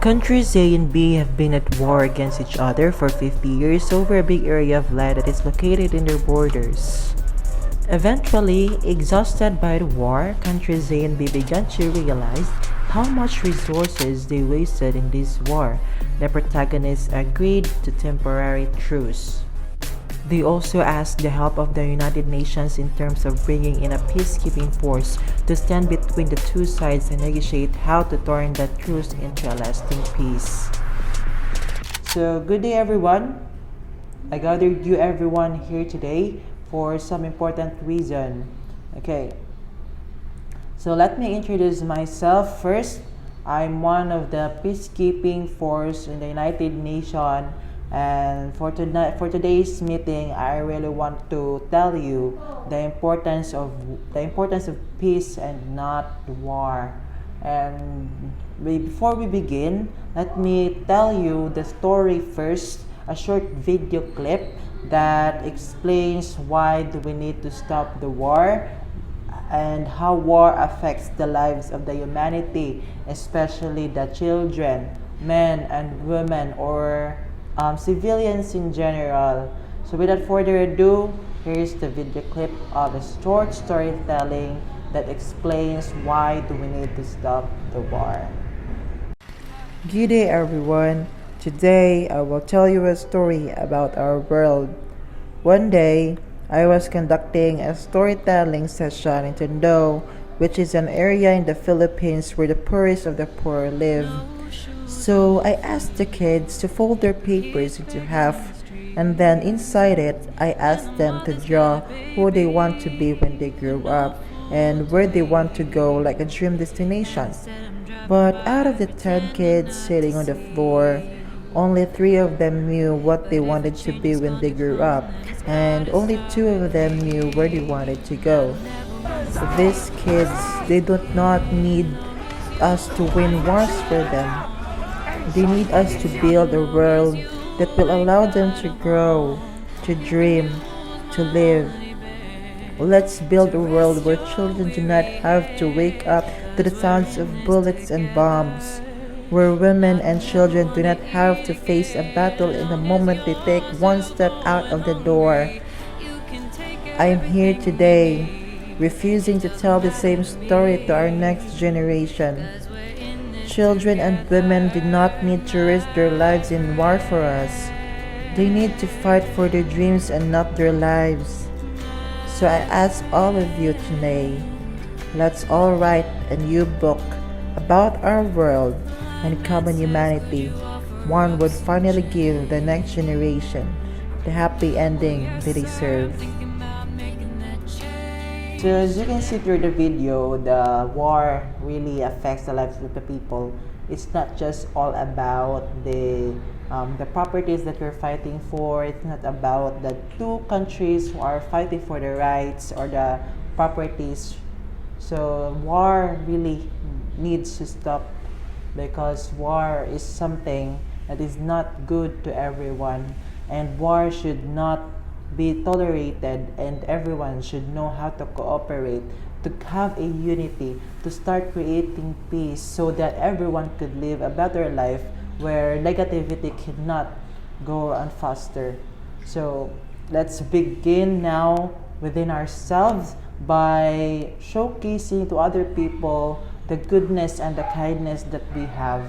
Countries A and B have been at war against each other for 50 years over a big area of land that is located in their borders. Eventually, exhausted by the war, countries A and B began to realize how much resources they wasted in this war. The protagonists agreed to temporary truce. They also asked the help of the United Nations in terms of bringing in a peacekeeping force to stand between the two sides and negotiate how to turn that truce into a lasting peace. So, good day everyone. I gathered you everyone here today for some important reason. Okay. So, let me introduce myself first. I'm one of the peacekeeping force in the United Nations. And for today's meeting, I really want to tell you the importance of peace and not war. And before we begin, let me tell you the story first, a short video clip that explains why do we need to stop the war and how war affects the lives of the humanity, especially the children, men and women, or civilians in general. So without further ado, here's the video clip of a short storytelling that explains why do we need to stop the war. Good day everyone. Today I will tell you a story about our world. One day, I was conducting a storytelling session in Tondo, which is an area in the Philippines where the poorest of the poor live. So I asked the kids to fold their papers into half, and then inside it, I asked them to draw who they want to be when they grow up and where they want to go, like a dream destination. But out of the 10 kids sitting on the floor, only 3 of them knew what they wanted to be when they grew up, and only 2 of them knew where they wanted to go. So these kids, they do not need us to win wars for them. They need us to build a world that will allow them to grow, to dream, to live. Let's build a world where children do not have to wake up to the sounds of bullets and bombs, where women and children do not have to face a battle in the moment they take one step out of the door. I am here today, refusing to tell the same story to our next generation. Children and women do not need to risk their lives in war for us. They need to fight for their dreams and not their lives. So I ask all of you today, let's all write a new book about our world and common humanity. One would finally give the next generation the happy ending they deserve. So as you can see through the video, the war really affects the lives of the people. It's not just all about the properties that we're fighting for. It's not about the two countries who are fighting for the rights or the properties. So war really needs to stop, because war is something that is not good to everyone, and war should not be tolerated, and everyone should know how to cooperate, to have a unity, to start creating peace so that everyone could live a better life where negativity cannot go on faster. So let's begin now within ourselves by showcasing to other people the goodness and the kindness that we have.